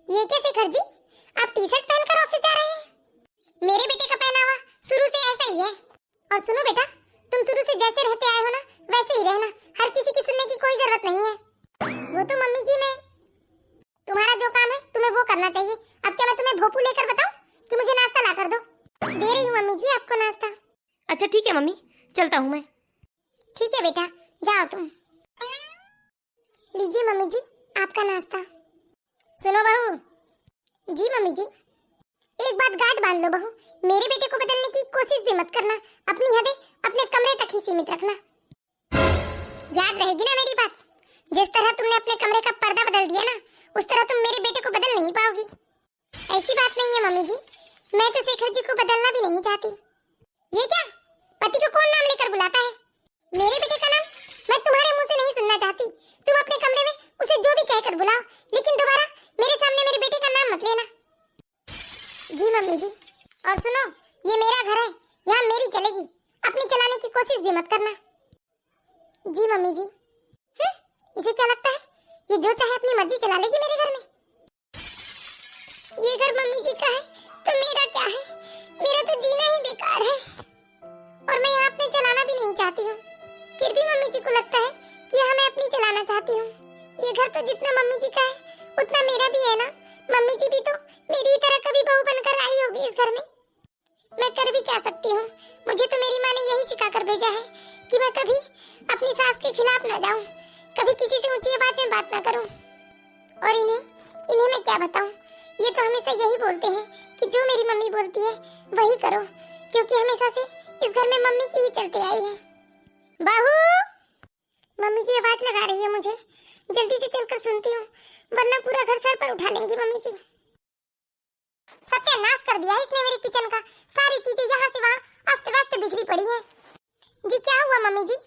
ये क्या शेखर जी, आप टी शर्ट पहनकर ऑफिस जा रहे हैं? मेरे बेटे का पहनावा शुरू से ऐसा ही है। और सुनो बेटा, तुम शुरू से जैसे रहते आए हो ना वैसे ही रहना, हर किसी की सुनने की कोई जरूरत नहीं है। वो तो मम्मी जी, मैं तुम्हारा जो काम है तुम्हें वो करना चाहिए। अब क्या मैं तुम्हें भोपू लेकर बताऊं कि मुझे नाश्ता ला कर दो? दे रही हूँ मम्मी जी आपको नाश्ता। अच्छा ठीक है मम्मी, चलता हूँ मैं। ठीक है बेटा, जाओ तुम। लीजिए मम्मी जी आपका नाश्ता। सुनो बहू। जी मम्मी जी। एक बात गांठ बांध लो बहू, मेरे बेटे को बदलने की कोशिश भी मत करना। अपनी हदें अपने कमरे तक ही सीमित रखना। याद रहेगी ना मेरी बात? जिस तरह तुमने अपने कमरे का पर्दा बदल दिया ना, उस तरह तुम मेरे बेटे को बदल नहीं पाओगी। ऐसी बात नहीं है मम्मी जी, मैं तो शेखर जी को बदलना भी नहीं चाहती। ये क्या, पति को कौन नाम लेकर बुलाता है? मेरे बेटे का नाम मैं तुम्हारे मुंह से नहीं सुनना चाहती। तुम अपने कमरे में उसे जो भी कहकर बुलाओ, लेकिन दोबारा मेरे सामने मेरे बेटे का नाम मत लेना। जी मम्मी जी। और सुनो, ये मेरा घर है, यहाँ मेरी चलेगी, अपनी चलाने की कोशिश भी मत करना। जी मम्मी जी। इसे क्या लगता है, ये जो चाहे अपनी मर्जी चला लेगी मेरे घर में? ये घर मम्मी जी का है तो मेरा क्या है? मेरा तो जीना ही बेकार है और मैं यहाँ अपने चलाना भी नहीं चाहती हूँ। फिर भी मम्मी जी को लगता है कि यहाँ मैं अपनी चलाना चाहती हूँ। ये घर तो जितना मम्मी जी का है उतना मेरा भी है ना। मम्मी जी भी तो मेरी तरह कभी बहू बनकर आई होगी इस घर में। मैं कर भी क्या सकती हूँ? मुझे तो मेरी माँ ने यही सिखा कर भेजा है कि मैं कभी अपनी सास के खिलाफ ना जाऊँ, कभी किसी से ऊंची आवाज में बात ना करूँ। और इन्हें मैं क्या बताऊँ, ये तो हमेशा यही बोलते हैं कि जो मेरी मम्मी बोलती है वही करो, क्योंकि हमेशा से इस घर में मम्मी की ही चलते आई है। बहू! मम्मी जी आवाज लगा रही है मुझे, जल्दी से चलकर सुनती हूँ, वरना पूरा घर सर पर उठा लेंगी मम्मी जी। सत्यानाश कर दिया है इसने मेरे किचन का, सारी चीजें यहाँ से वहाँ आस्ते वास्ते बिखरी पड़ी हैं। जी क्या हुआ मम्मी जी?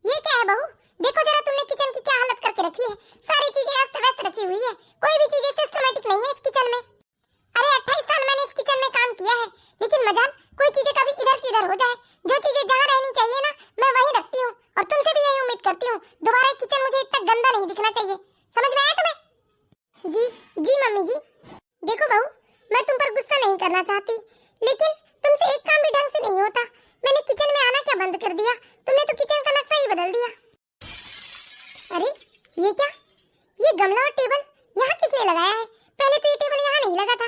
ये क्या है बहू? देखो जरा तुमने किचन की क्या हालत करके रखी है। सारी चीजें अस्त व्यस्त रखी हुई है, कोई भी चीजें सिस्टमैटिक नहीं है इस किचन में। अरे 28 साल मैंने इस किचन में काम किया है, लेकिन मजाल कोई चीजें कभी इधर की उधर हो जाए। जो चीजें जहाँ रहनी चाहिए ना मैं वहीं रखती हूँ, और तुमसे भी यही उम्मीद करती हूँ। दोबारा किचन मुझे इतना गंदा नहीं दिखना चाहिए, समझ में आया तुम्हें? जी मम्मी जी। देखो बहू, मैं तुम पर गुस्सा नहीं करना चाहती, लेकिन तुमसे एक काम भी ढंग से नहीं होता। मैंने किचन में आना क्या बंद कर दिया? तुमने तो किचन का नक्शा ही बदल दिया। अरे ये क्या, ये गमला और टेबल यहाँ किसने लगाया है? पहले तो ये टेबल यहाँ नहीं लगा था।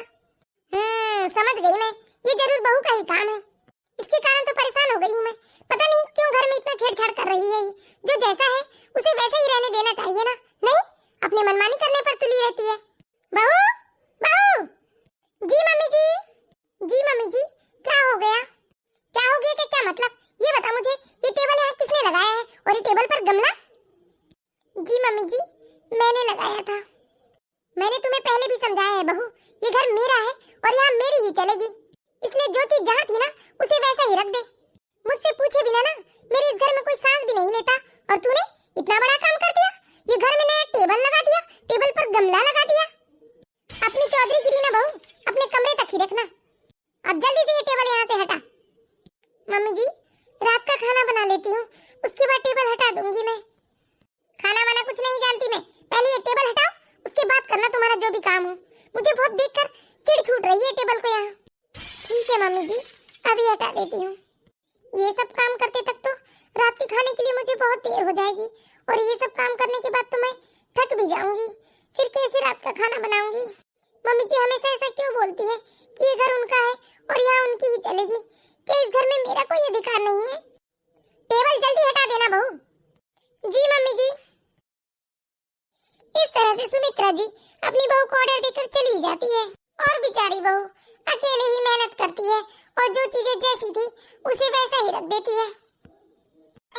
समझ गई मैं, ये जरूर बहू का ही काम है। इसके कारण तो परेशान हो गई हूँ मैं। पता नहीं क्यों घर में इतना छेड़छाड़ कर रही है। जो जैसा है उसे वैसा ही रहने देना चाहिए ना। नहीं, अपनी मनमानी करने पर तुली रहती है। बहू! बहू! जी मम्मी जी। जी मम्मी जी, क्या हो गया? क्या हो गया क्या मतलब? ये बता मुझे, ये टेबल यहाँ किसने लगाया है और ये टेबल पर गमला? जी मम्मी जी, मैंने लगाया था। मैंने तुम्हें पहले भी समझाया है बहू, ये घर मेरा है और यहाँ मेरी ही चलेगी, इसलिए जो चीज जहाँ थी ना उसे वैसा ही रख दे। मुझसे पूछे बिना ना मेरे इस घर में कोई सांस भी नहीं लेता, और तूने इतना बड़ा काम कर दिया। ये घर में नया टेबल लगा दिया, टेबल पर गमला लगा दिया। अपनी चौधरीगिरी ना बहू अपने कमरे तक ही रखना। अब जल्दी से ये टेबल यहाँ से हटा। मम्मी जी, रात का खाना बना लेती हूँ, उसके बाद टेबल हटा दूंगी मैं। खाना वाना कुछ नहीं जानती मैं, पहले ये टेबल हटाओ, उसके बाद करना तुम्हारा जो भी काम हो। मुझे बहुत देखकर चिढ़ छूट रही है टेबल को यहाँ। ठीक है मम्मी जी, अभी हटा देती हूँ। ये सब काम करते तक तो रात के खाने के लिए मुझे बहुत देर हो जाएगी, और ये सब काम करने के बाद तो मैं थक भी जाऊंगी। फिर कैसे रात का खाना बनाऊंगी? मम्मी जी हमेशा ऐसा क्यों बोलती है कि ये घर उनका है और यहाँ उनकी ही चलेगी? क्या इस घर में मेरा कोई अधिकार नहीं है? टेबल जल्दी हटा देना बहू। जी मम्मी जी। इस तरह से सुमित्रा जी अपनी बहू को ऑर्डर देकर चली जाती है, और बेचारी बहू अकेले ही मेहनत करती है और जो चीजें जैसी थी उसे वैसा ही रख देती है।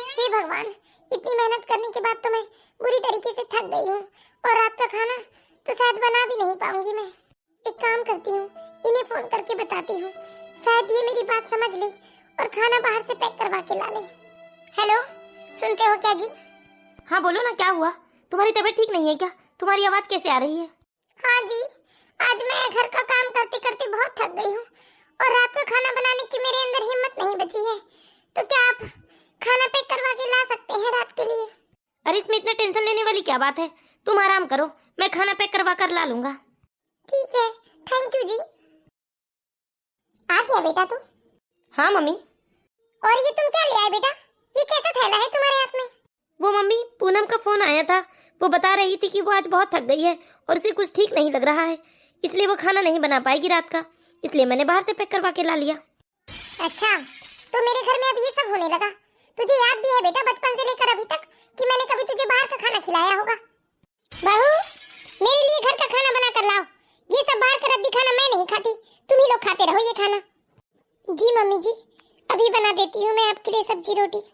हे भगवान, इतनी मेहनत करने के बाद तो मैं बुरी तरीके से थक गई हूँ, और रात का खाना तो शायद बना भी नहीं पाऊंगी मैं। एक काम करती हूँ, इन्हें फोन करके बताती हूँ, शायद ये मेरी बात समझ ले और खाना बाहर से पैक करवा के ला ले। हेलो, सुनते हो क्या जी? हाँ बोलो ना, क्या हुआ? तुम्हारी तबीयत ठीक नहीं है क्या? तुम्हारी आवाज कैसे आ रही है? हाँ जी, आज मैं घर का काम करते करते बहुत थक गई हूँ, और रात का खाना बनाने की मेरे अंदर हिम्मत नहीं बची है। तो क्या आप खाना पैक करवा के ला सकते हैं रात के लिए? अरे इसमें इतना टेंशन लेने वाली क्या बात है? तुम आराम करो, मैं खाना पैक करवा कर ला लूंगा। ठीक है, थैंक यू जी। आ गया बेटा तू? हाँ मम्मी। और ये तुम क्या ले आए बेटा? ये कैसा थैला है तुम्हारे हाथ में? वो मम्मी, पूनम का फोन आया था। वो बता रही थी कि वो आज बहुत थक गई है और उसे कुछ ठीक नहीं लग रहा है, इसलिए वो खाना नहीं बना पाएगी रात का, इसलिए मैंने बाहर से पैक करवा के ला लिया। अच्छा, तो मेरे घर में अब ये सब होने लगा। तुझे याद भी है बेटा बचपन से लेकर अभी तक कि मैंने कभी तुझे बाहर का खाना खिलाया होगा? बहू, मेरे लिए घर का खाना बना कर लाओ। ये सब बाहर का रद्दी खाना मैं नहीं खाती, तुम ही लोग खाते रहो ये खाना। जी मम्मी जी, अभी बना देती हूँ मैं आपके लिए सब्जी रोटी।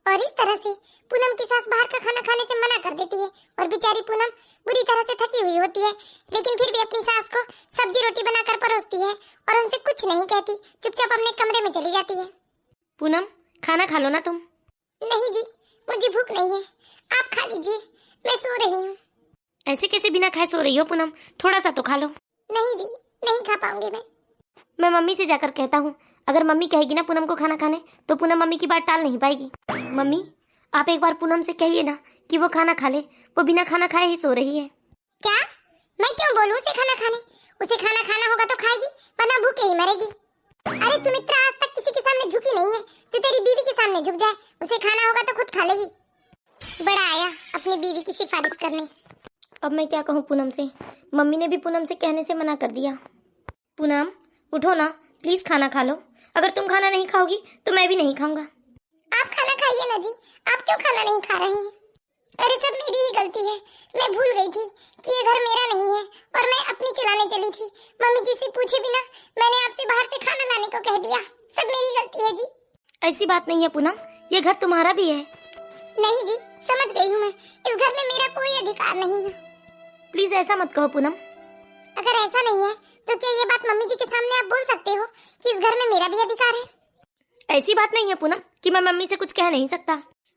और इस तरह से पूनम की सास बाहर का खाना खाने से मना कर देती है और बेचारी पूनम बुरी तरह से थकी हुई होती है, लेकिन फिर भी अपनी सास को सब्जी रोटी बनाकर परोसती है और उनसे कुछ नहीं कहती, चुपचाप अपने कमरे में चली जाती है। पूनम, खाना खा लो ना तुम। नहीं जी, मुझे भूख नहीं है, आप खा लीजिए, मैं सो रही हूँ। ऐसे कैसे बिना खाए सो रही हो पूनम? थोड़ा सा तो खा लो। नहीं जी, नहीं खा पाऊंगी मैं मम्मी से जाकर कहता हूँ, अगर मम्मी कहेगी ना पूनम को खाना खाने तो पूनम मम्मी की बात टाल नहीं पाएगी। मम्मी, आप एक बार पूनम से कहिए ना कि वो खाना खा ले, वो बिना खाना खाए ही सो रही है। क्या? मैं क्यों बोलूं उसे खाना खाने? उसे खाना खाना होगा तो खाएगी, वरना भूखे ही मरेगी। अरे सुमित्रा आज तक किसी के सामने झुकी नहीं है, जो तेरी बीवी के सामने झुक जाए। उसे खाना होगा तो खुद खा लेगी। बड़ा आया अपनी बीवी की सिफारिश करने। अब मैं क्या कहूँ पूनम से? मम्मी ने भी पूनम से कहने से मना कर दिया। पूनम, उठो ना, प्लीज खाना खा लो। अगर तुम खाना नहीं खाओगी तो मैं भी नहीं खाऊंगा। आप खाना खाइए ना जी, आप क्यों खाना नहीं खा रहे हैं? अरे सब मेरी ही गलती है, मैं भूल गई थी कि ये घर मेरा नहीं है और मैं अपनी चलाने चली थी। मम्मी जी से पूछे बिना मैंने आपसे बाहर से खाना लाने को कह दिया, सब मेरी गलती है जी। ऐसी बात नहीं है पूनम, ये घर तुम्हारा भी है। नहीं जी, समझ गई हूँ मैं, इस घर में मेरा कोई अधिकार नहीं है। प्लीज ऐसा मत कहो पूनम। अगर ऐसा नहीं है तो क्या ये बात मम्मी जी के सामने आप बोल सकते हो कि इस घर में मेरा भी अधिकार है? ऐसी बात नहीं है पूनम कि मैं मम्मी से कुछ कह नहीं सकता।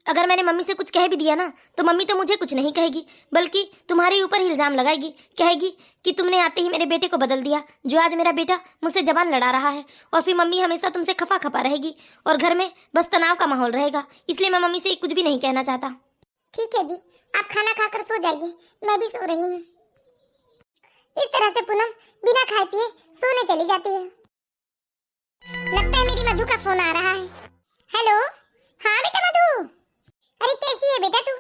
अगर मैंने मम्मी से कुछ कह भी दिया ना तो मम्मी तो मुझे कुछ नहीं कहेगी, बल्कि तुम्हारे ऊपर ही इल्जाम लगाएगी। कहेगी कि तुमने आते ही मेरे बेटे को बदल दिया, जो आज मेरा बेटा मुझसे जबान लड़ा रहा है। और फिर मम्मी हमेशा तुमसे खफा खफा रहेगी और घर में बस तनाव का माहौल रहेगा। इसलिए मैं मम्मी से कुछ भी नहीं कहना चाहता। ठीक है जी, आप खाना खाकर सो जाइए, मैं भी सो रही हूँ। इस तरह से पूनम बिना खाए पिए सोने चली जाती है। लगता है मेरी मधु का फोन आ रहा है। हेलो, हाँ बेटा मधु। अरे कैसी है बेटा तू?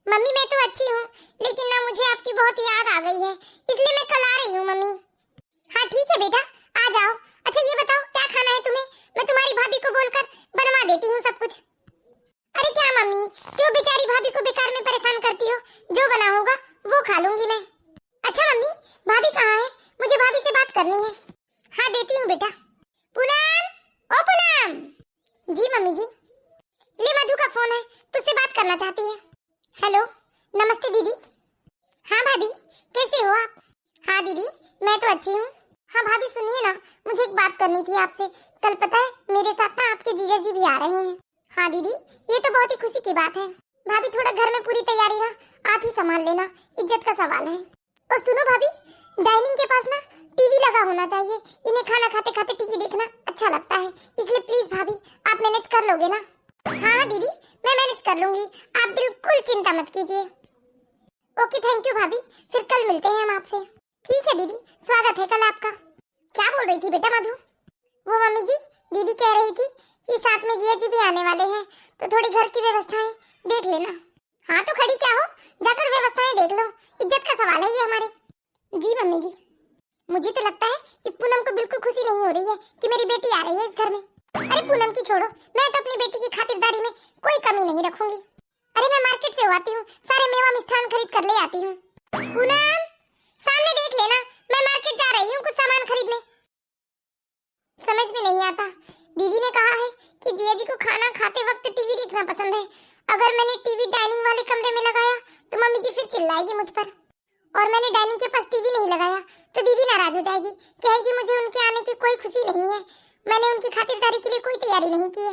मम्मी मैं तो अच्छी हूँ, लेकिन ना मुझे आपकी बहुत याद आ गई है, इसलिए मैं कल आ रही हूँ मम्मी। हाँ ठीक है बेटा, आ जाओ। अच्छा ये बताओ क्या खाना है तुम्हें? मैं तुम्हारी भाभी को बोलकर बनवा देती हूँ सब कुछ। अरे क्या मम्मी, क्यों बेचारी भाभी को बेकार में परेशान करती हो? जो बना होगा वो खा लूंगी मैं। अच्छा मम्मी, भाभी कहाँ है? मुझे भाभी से बात करनी है। हाँ देती हूँ बेटा। पूनम, ओ पूनम। जी मम्मी जी। ले मधु का फोन है, तुझसे बात करना चाहती है। हेलो, नमस्ते दीदी। हाँ भाभी, कैसे हो आप? हाँ दीदी, मैं तो अच्छी हूँ। हाँ भाभी सुनिए ना, मुझे एक बात करनी थी आपसे। कल पता है मेरे साथ ना आपके जीजा जी भी आ रहे हैं। हाँ दीदी, ये तो बहुत ही खुशी की बात है। भाभी थोड़ा घर में पूरी तैयारी ना आप ही संभाल लेना, इज्जत का सवाल है। और सुनो भाभी, डाइनिंग के पास ना टीवी लगा होना चाहिए, इन्हें खाना खाते खाते टीवी देखना अच्छा लगता है, इसलिए प्लीज भाभी आप मैनेज कर लोगे ना? हाँ दीदी, मैं मैनेज कर लूंगी, आप बिल्कुल चिंता मत कीजिए। ओके थैंक यू भाभी, फिर कल मिलते हैं हम आपसे। ठीक है दीदी, स्वागत है कल आपका। क्या बोल रही थी बेटा मधु? वो मम्मी जी, दीदी कह रही थी कि साथ में जिया जी भी आने वाले हैं, तो थोड़ी घर की व्यवस्थाएं देख लेना। हाँ तो खड़ी क्या हो, जाकर व्यवस्थाएं देख लो, इज्जत का सवाल है ये हमारे। जी मम्मी जी। मुझे तो लगता है इस पूनम को बिल्कुल खुशी नहीं हो रही है कि मेरी बेटी आ रही है इस घर में। अरे पूनम की छोड़ो, मैं तो अपनी बेटी की खातिरदारी में कोई कमी नहीं रखूंगी। अरे मैं मार्केट से आती हूँ, सारे मेवा मिष्ठान खरीद कर ले आती हूँ। पूनम, सामने देख लेना, मैं मार्केट जा रही हूँ कुछ सामान खरीदने। समझ में नहीं आता, दीदी ने कहा है कि जिया जी को खाना खाते वक्त टीवी देखना पसंद है। अगर मैंने टीवी डाइनिंग वाले कमरे में लगाया तो मम्मी जी फिर चिल्लाएगी मुझ पर, और मैंने डाइनिंग के पास टीवी नहीं लगाया तो दीदी नाराज हो जाएगी, कहेगी मुझे उनके आने की कोई खुशी नहीं है, मैंने उनकी खातिरदारी के लिए कोई तैयारी नहीं की है।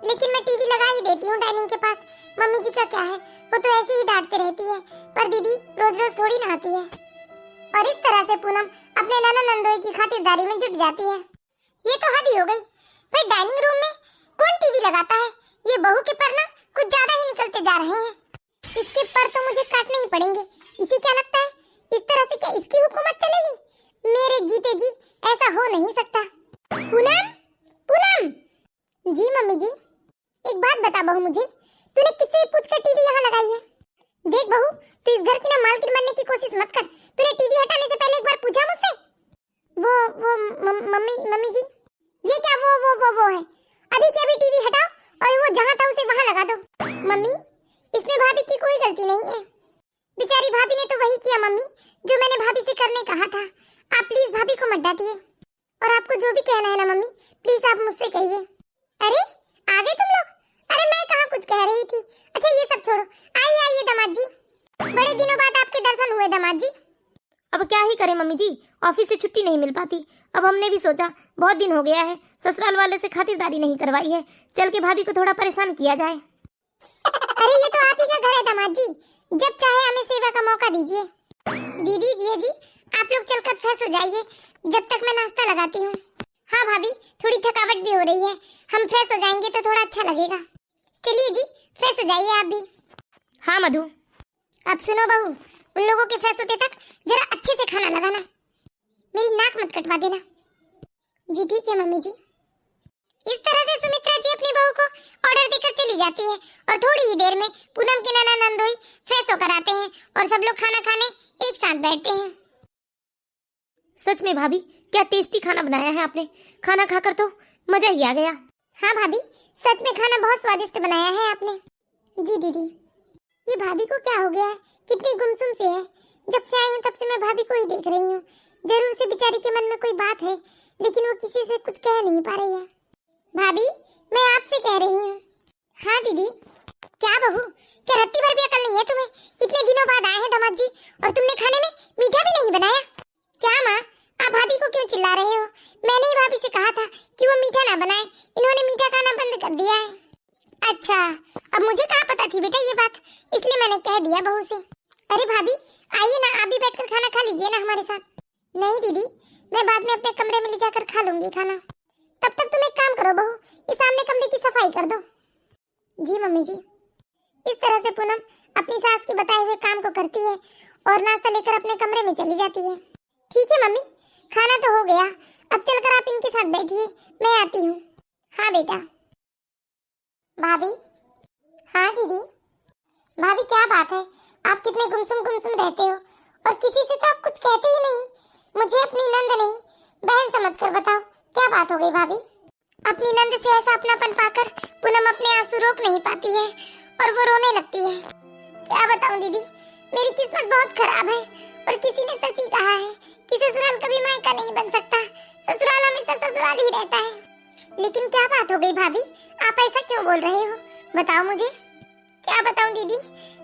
लेकिन मैं टीवी लगा ही देती हूँ डाइनिंग के पास, मम्मी जी का क्या है, वो तो ऐसे ही डांटते रहती है, पर दीदी रोज रोज थोड़ी ना आती है। और इस तरह से पूनम अपने नाना नंदोई की खातिरदारी में जुट जाती है। ये तो हद ही हो गई भाई, डाइनिंग रूम में कौन टीवी लगाता है? ये बहू के पर ना कुछ ज्यादा ही निकलते जा रहे हैं। इसके पर तो मुझे काटने ही पड़ेंगे। इसे क्या लगता है इस तरह से क्या इसकी हुकूमत चलेगी? मेरे जीते जी ऐसा हो नहीं सकता। पूनम, पूनम। जी मम्मी जी। एक बात बता बहू मुझे, तूने किससे पूछ कर टीवी यहाँ लगाई है? देख बहू, तू इस घर की ना मालकिन बनने की कोशिश मत कर। तूने टीवी हटाने से पहले एक बार पूछा मुझसे? वो मम्मी जी, ये क्या वो है? अभी के अभी टीवी हटाओ और वो जहाँ था उसे वहाँ लगा दो। मम्मी, इसमें भाभी की कोई गलती नहीं है। बेचारी भाभी ने तो वही किया मम्मी जो मैंने भाभी से करने कहा था। आप प्लीज भाभी को मत डांटिए, और आपको जो भी कहना है ना मम्मी, प्लीज आप मुझसे कहिए। अरे आ गए तुम लोग? अरे मैं कहाँ कुछ कह रही थी। अच्छा ये सब छोड़ो, आइए दामाद जी, बड़े दिनों बाद आपके दर्शन हुए दामाद जी। अब क्या ही करें मम्मी जी, ऑफिस से छुट्टी नहीं मिल पाती। अब हमने भी सोचा बहुत दिन हो गया है, ससुराल वाले से खातिरदारी नहीं करवाई है, चल के भाभी को थोड़ा परेशान किया जाए। अरे ये तो आप ही का घर है दामाद जी, जब चाहे हमें सेवा का मौका दीजिए। दीदी जी, आप लोग चलकर फ्रेश हो जाइए जब तक मैं नाश्ता लगाती हूँ। हाँ भाभी, थोड़ी थकावट भी हो रही है, हम फ्रेश हो जाएंगे तो थोड़ा अच्छा लगेगा। चलिए जी, फ्रेश हो जाइए आप भी। हाँ मधु। अब सुनो बहू, उन लोगों के फ्रेश होते तक जरा अच्छे से खाना लगाना, मेरी नाक मत कटवा देना। जी ठीक है मम्मी जी। इस तरह से सुमित्रा जी अपनी बहू को ऑर्डर देकर चली जाती है और थोड़ी ही देर में पूनम के नाना नंदोई फ्रेश होकर आते हैं और सब लोग खाना खाने एक साथ बैठते हैं। सच में भाभी, क्या टेस्टी खाना बनाया है आपने, खाना खाकर तो मजा ही आ गया। हाँ भाभी, सच में खाना बहुत स्वादिष्ट बनाया है आपने। जी दीदी। ये भाभी को क्या हो गया है, कितनी गुमसुम सी है। जब से आई हूँ तब से मैं भाभी को ही देख रही हूँ। जरूर से बेचारी के मन में कोई बात है, लेकिन वो किसी से कुछ कह नहीं पा रही है। भाभी, मैं आपसे कह रही हूँ। हाँ दीदी। क्या बहू, क्या रत्ती भर भी अकल नहीं है तुम्हें? इतने दिनों बाद आए हैं दामाद जी और तुमने खाने में मीठा भी नहीं बनाया। क्या माँ, आप भाभी को क्यों चिल्ला रहे हो? मैंने ही भाभी से कहा था कि वो मीठा ना बनाए, इन्होंने मीठा खाना बंद कर दिया है। अच्छा, अब मुझे कहाँ पता थी बेटा ये बात, इसलिए मैंने कह दिया बहू से। अरे भाभी आइए ना, आप भी बैठकर खाना खा लीजिए ना हमारे साथ। नहीं दीदी, मैं बाद में अपने कमरे में ले जाकर खा लूंगी खाना। तब तक तुम एक काम करो बहू, इस सामने कमरे की सफाई कर दो। जी मम्मी जी। इस तरह से पूनम अपनी सास के बताए हुए काम को करती है और नाश्ता लेकर अपने कमरे में चली जाती है। ठीक है मम्मी, खाना तो हो गया, अब चलकर आप इनके साथ बैठिए, मैं आती हूँ। हाँ बेटा। भाभी। हाँ दीदी। भाभी क्या बात है, आप कितने गुमसुम रहते हो और किसी से तो आप कुछ कहते ही नहीं। मुझे अपनी नंद नहीं बहन समझकर बताओ, क्या बात हो गई भाभी? अपनी नंद से ऐसा अपनापन पाकर पूनम अपने आंसू रोक नहीं पाती है और वो रोने लगती है। क्या बताऊं दीदी, मेरी किस्मत बहुत खराब है और किसी ने सच ही कहा है कि ससुराल कभी मायका नहीं बन सकता, ससुराल हमेशा ससुराल ही रहता है। लेकिन क्या बात हो गई भाभी, आप ऐसा क्यों बोल रहे हो? बताओ मुझे। क्या बताऊं दीदी,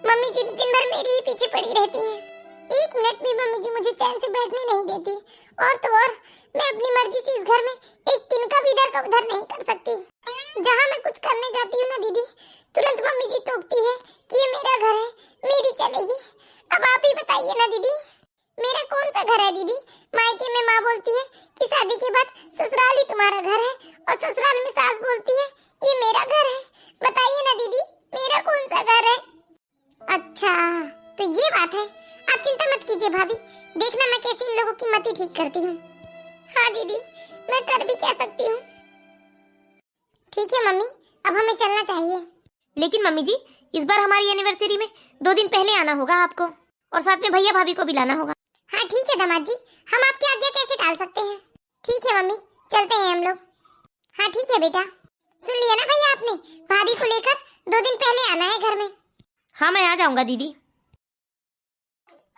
मम्मी जी दिन भर मेरे ही पीछे पड़ी रहती है। एक मिनट भी मम्मी जी मुझे चैन से बैठने नहीं देती, और तो और मैं अपनी मर्जी से इस घर में एक तिनका भी इधर का उधर नहीं कर सकती। जहाँ मैं कुछ करने जाती हूँ ना दीदी, तुरंत मम्मी जी टोकती है कि ये मेरा घर है, मेरी चलेगी। अब आप ही बताइए ना दीदी, मेरा कौन सा घर है दीदी? मायके में माँ बोलती है कि शादी के बाद ससुराल ही तुम्हारा घर है और ससुराल में सास बोलती है ये मेरा घर है। बताइए ना दीदी, मेरा कौन सा घर है? अच्छा तो ये बात है, आप चिंता मत कीजिए भाभी, देखना मैं कैसे इन लोगों की मति ठीक करती हूँ। हाँ दीदी, मैं कर भी क्या सकती हूँ। ठीक है मम्मी, अब हमें चलना चाहिए। लेकिन मम्मी जी, इस बार हमारी एनिवर्सरी में 2 दिन पहले आना होगा आपको, और साथ में भैया भाभी को भी लाना होगा। हाँ ठीक है दामाद जी, हम आपकी आज्ञा कैसे टाल सकते हैं। ठीक है मम्मी, चलते हैं हम लोग। हाँ ठीक है बेटा। सुन लिया ना भैया आपने, भाभी को लेकर 2 दिन पहले आना है घर में। हाँ मैं आ जाऊंगा दीदी।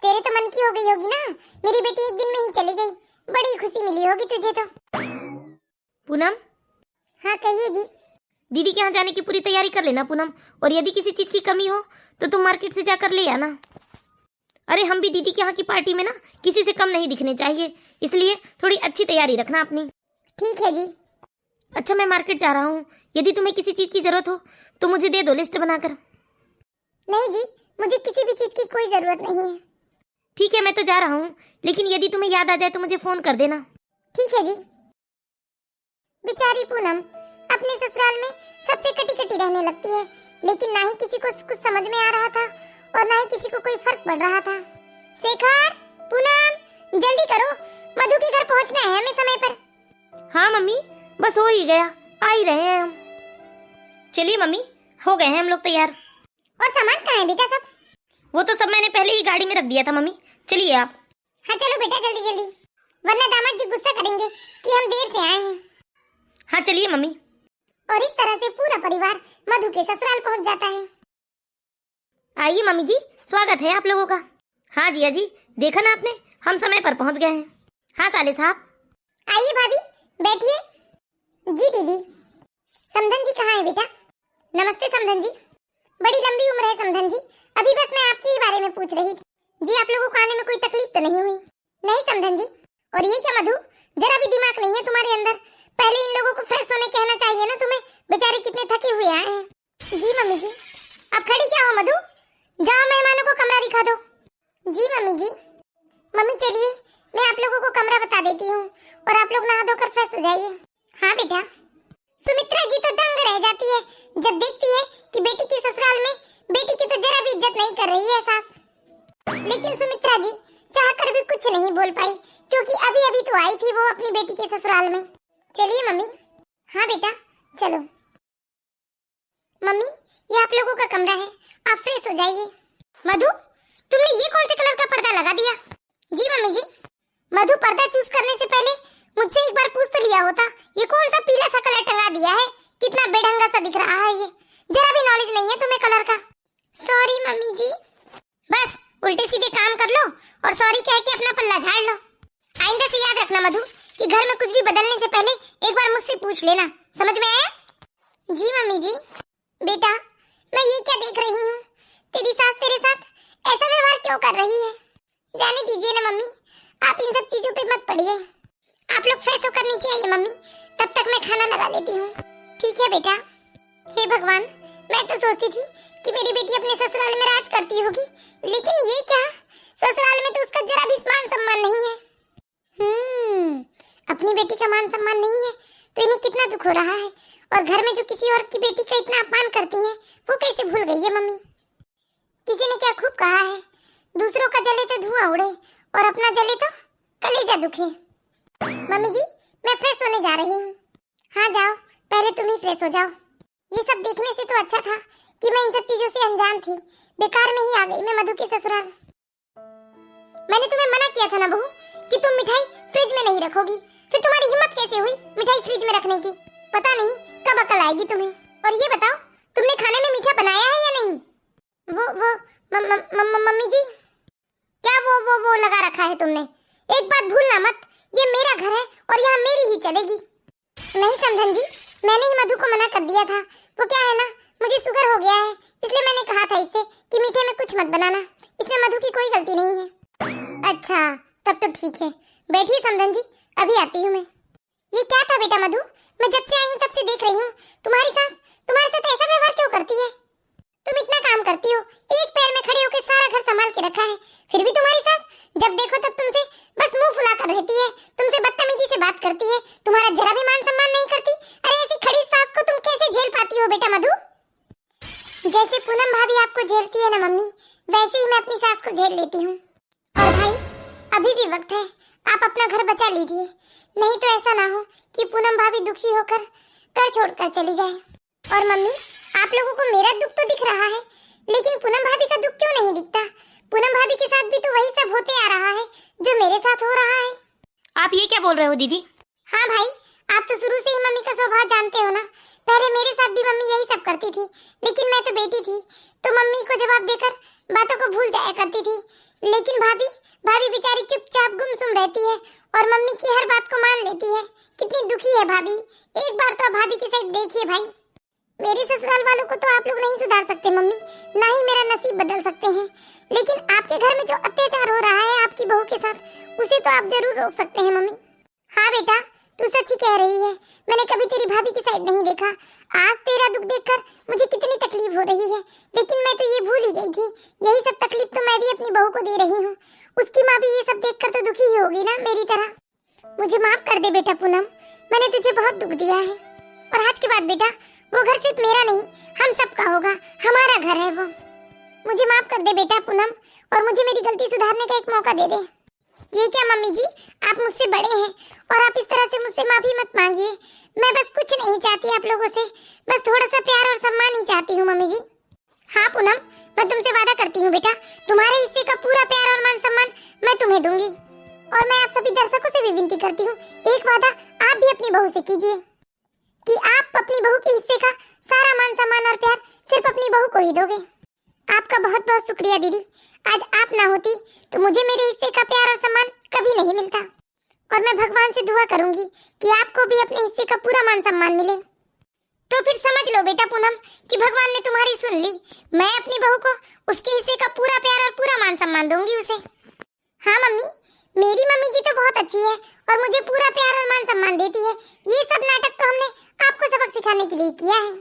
तेरे तो मन की हो गई होगी ना, मेरी बेटी एक दिन में ही चली गई, बड़ी खुशी मिली होगी तुझे तो। पूनम। हाँ कहिए जी। दीदी के यहाँ जाने की पूरी तैयारी कर लेना पूनम, और यदि किसी चीज की कमी हो तो तुम मार्केट से जाकर ले आना। अरे हम भी दीदी के यहाँ की पार्टी में ना किसी से कम नहीं दिखने चाहिए, इसलिए थोड़ी अच्छी तैयारी रखना अपनी। ठीक है जी। अच्छा मैं मार्केट जा रहा हूँ, यदि तुम्हें किसी चीज की जरूरत हो तो मुझे दे दो लिस्ट बनाकर। नहीं जी, मुझे किसी भी चीज की कोई जरूरत नहीं है। ठीक है मैं तो जा रहा हूँ, लेकिन यदि तुम्हें याद आ जाए तो मुझे फोन कर देना। ठीक है जी। बेचारी पूनम अपने ससुराल में सबसे कटी कटी रहने लगती है, लेकिन ना ही किसी को कुछ समझ में आ रहा था और ना ही किसी को कोई फर्क पड़ रहा था। शेखर, पूनम, जल्दी करो, मधु के घर पहुंचना है हमें समय पर। हाँ मम्मी, बस हो ही गया, आ ही रहे हैं हम। चलिए मम्मी, हो गए हैं हम लोग तैयार। और सामान कहाँ है बेटा सब? वो तो सब मैंने पहले ही गाड़ी में रख दिया था मम्मी। चलिए आप। हाँ चलो बेटा जल्दी जल्दी, वरना दामाद जी गुस्सा करेंगे कि हम देर से आए हैं। हाँ चलिए मम्मी। और इस तरह से पूरा परिवार मधु के ससुराल पहुंच जाता है। आइए मम्मी जी, स्वागत है आप लोगों का। हाँ जिया जी, देखा ना आपने, हम समय पर पहुंच गए हैं। हाँ साले साहब। आइए भाभी, बैठिए। जी दीदी। समधन जी कहाँ है बेटा? नमस्ते समधन जी। बड़ी लंबी उम्र है समधन जी, अभी बस मैं आपके ही बारे में पूछ रही थी। जी आप लोगों को आने में कोई तकलीफ तो नहीं हुई? नहीं समधन जी। और ये क्या मधु, जरा भी दिमाग नहीं है तुम्हारे अंदर? पहले इन लोगों को फ्रेश होने कहना चाहिए ना तुम्हें, बेचारे कितने थके हुए आए हैं। जी मम्मी जी। अब खड़ी क्या हो मधु, जाओ मेहमानों को कमरा दिखा दो। जी मम्मी जी। मम्मी चलिए, मैं आप लोगों को कमरा बता देती हूँ और आप लोग नहा धोकर फ्रेश हो जाइए। हाँ बेटा। सुमित्रा जी तो दंग रह जाती है जब देखती है कि बेटी के ससुराल में बेटी की तो जरा भी इज्जत नहीं कर रही है सास। लेकिन सुमित्रा जी चाहकर भी कुछ नहीं बोल पाई, क्योंकि अभी अभी तो आई थी वो अपनी बेटी के ससुराल में। चलिए मम्मी। हाँ बेटा चलो। मम्मी ये आप लोगों का कमरा है, आप फ्रेश हो जाइए। मधु तुमने ये कौन से कलर का पर्दा लगा दिया? जी मम्मी जी। मधु पर्दा चूज करने से पहले मुझसे एक बार पूछ तो लिया होता, ये कौन सा पीला सा कलर टंगा दिया है, कितना बेढंगा सा दिख रहा है ये, जरा भी नॉलेज नहीं है तुम्हें कलर का। सॉरी मम्मी जी। बस उल्टे सीधे काम कर लो और सॉरी कह के अपना पल्ला झाड़ लो। आइंदा से याद रखना मधु कि घर में कुछ भी बदलने से पहले एक बार मुझसे पूछ लेना, समझ में आया? जी मम्मी जी। बेटा मैं ये क्या देख रही हूँ, तेरी सास तेरे साथ ऐसा व्यवहार क्यों कर रही है? जाने दीजिए ना मम्मी, आप इन सब चीजों पे मत पड़िए। आप लोग फ्रेश होकर नीचे आइए मम्मी, तब तक मैं खाना लगा लेती हूँ। ठीक है बेटा। हे भगवान, मैं तो सोचती थी कि मेरी बेटी अपने ससुराल में राज करती होगी, लेकिन ये क्या, ससुराल में तो उसका जरा भी मान सम्मान नहीं है। अपनी बेटी का मान सम्मान नहीं है तो इन्हें कितना दुख हो रहा है, और घर में जो किसी और की बेटी का इतना अपमान करती है वो कैसे भूल गई है मम्मी? किसी ने क्या खूब कहा है, दूसरों का जले तो धुआं उड़े और अपना जले तो कलेजा दुखे। मम्मी जी मैं फ्रेश होने जा रही हूँ। हाँ जाओ, पहले तुम ही फ्रेश हो जाओ। ये सब देखने से तो अच्छा था कि मैं इन सब चीजों से अनजान थी, बेकार में ही आ गई मैं मधु के ससुराल। मैंने तुम्हें मना किया था ना बहू कि तुम मिठाई फ्रिज में नहीं रखोगी, फिर तुम्हारी हिम्मत कैसे हुई मिठाई फ्रिज में रखने की? पता नहीं कब अकल आएगी तुम्हें। और ये बताओ तुमने खाने में मीठा बनाया है या नहीं? वो मम्मी जी क्या वो लगा रखा है तुमने? एक बात भूलना मत, ये मेरा घर है और यहाँ मेरी ही चलेगी। नहीं समधन जी, मैंने ही मधु को मना कर दिया था। वो क्या है ना, मुझे शुगर हो गया है, इसलिए मैंने कहा था इससे कि मीठे में कुछ मत बनाना, इसमें मधु की कोई गलती नहीं है। अच्छा तब तो ठीक है, बैठिए समधन जी, अभी आती हूँ मैं। ये क्या था बेटा मधु, मैं जब से आई हूँ तब से देख रही हूँ तुम्हारी सास तुम्हारे साथ ऐसा व्यवहार क्यों करती है? तुम इतना काम करती हो, एक पैर में खड़े होकर सारा घर संभाल के रखा है, फिर भी तुम्हारी सास जब देखो तब तुमसे बस मुंह फुलाकर रहती है, तुमसे बदतमीजी से बात करती है, तुम्हारा जरा भी मान सम्मान नहीं करती। अरे ऐसी खड़ी सास को तुम कैसे झेल पाती हो बेटा मधु? जैसे पूनम भाभी आपको झेलती है ना मम्मी, वैसे ही मैं अपनी सास को झेल लेती हूँ। और भाई अभी भी वक्त है, आप अपना घर बचा लीजिए, नहीं तो ऐसा ना हो कि पूनम भाभी दुखी होकर घर छोड़कर चली जाए। और मम्मी आप लोगों को मेरा दुख तो दिख रहा है, लेकिन पूनम भाभी का दुख क्यों नहीं दिखता? पूनम भाभी के साथ भी तो वही सब होते आ रहा है जो मेरे साथ हो रहा है। आप ये क्या बोल रहे हो दीदी? हाँ भाई, आप तो शुरू से ही मम्मी का स्वभाव जानते हो ना। पहले मेरे साथ भी मम्मी यही सब करती थी, लेकिन मैं तो बेटी थी तो मम्मी को जवाब देकर बातों को भूल जाया करती थी। लेकिन भाभी बेचारी चुपचाप गुमसुम रहती है और मम्मी की हर बात को मान लेती है। कितनी दुखी है भाभी, एक बार तो भाभी की साइड देखिए भाई। मेरे ससुराल वालों को तो आप लोग नहीं सुधार सकते मम्मी, ना ही मेरा नसीब बदल सकते हैं, लेकिन आपके घर में जो अत्याचार हो रहा है आपकी बहू के साथ, उसे तो आप जरूर रोक सकते हैं मम्मी। हाँ बेटा तू सच ही कह रही है, मैंने कभी तेरी भाभी की साइड नहीं देखा। आज तेरा दुख देखकर मुझे कितनी तकलीफ हो रही है, लेकिन मैं तो ये भूल ही गई थी, यही सब तकलीफ तो मैं भी अपनी बहू को दे रही हूँ। उसकी माँ भी ये सब देखकर तो दुखी ही होगी ना मेरी तरह। मुझे माफ कर दे बेटा पूनम, मैंने तुझे बहुत दुख दिया है। और आज के बाद बेटा वो घर सिर्फ मेरा नहीं, हम सबका होगा, हमारा घर है वो। मुझे माफ कर दे बेटा पूनम, और मुझे मेरी गलती सुधारने का एक मौका दे दे। ये क्या मम्मी जी, आप मुझसे बड़े हैं और आप इस तरह से मुझसे माफी मत मांगिए। मैं बस कुछ नहीं चाहती आप लोगों से, बस थोड़ा सा प्यार और सम्मान ही चाहती हूँ मम्मी जी। हाँ पूनम, मैं तुमसे वादा करती हूँ बेटा, तुम्हारे हिस्से का पूरा प्यार और मान सम्मान मैं तुम्हें दूंगी। और मैं आप सभी दर्शकों से भी विनती करती हूँ, एक वादा आप भी अपनी बहू से कीजिए कि आप अपनी बहू के हिस्से का सारा मान सम्मान और प्यार सिर्फ अपनी बहू को ही दोगे। आपका बहुत बहुत शुक्रिया दीदी, आज आप ना होती तो मुझे मेरे हिस्से का प्यार और सम्मान कभी नहीं मिलता। और मैं भगवान से दुआ करूंगी कि आपको भी अपने हिस्से का पूरा मान सम्मान मिले। तो फिर समझ लो बेटा पूनम कि भगवान ने तुम्हारी सुन ली। मैं अपनी बहू को उसके हिस्से का पूरा प्यार और पूरा मान सम्मान दूंगी उसे। हाँ मम्मी, मेरी मम्मी जी तो बहुत अच्छी है और मुझे पूरा प्यार और मान सम्मान देती है। ये सब नाटक तो हमने आपको सबक सिखाने के लिए किया है।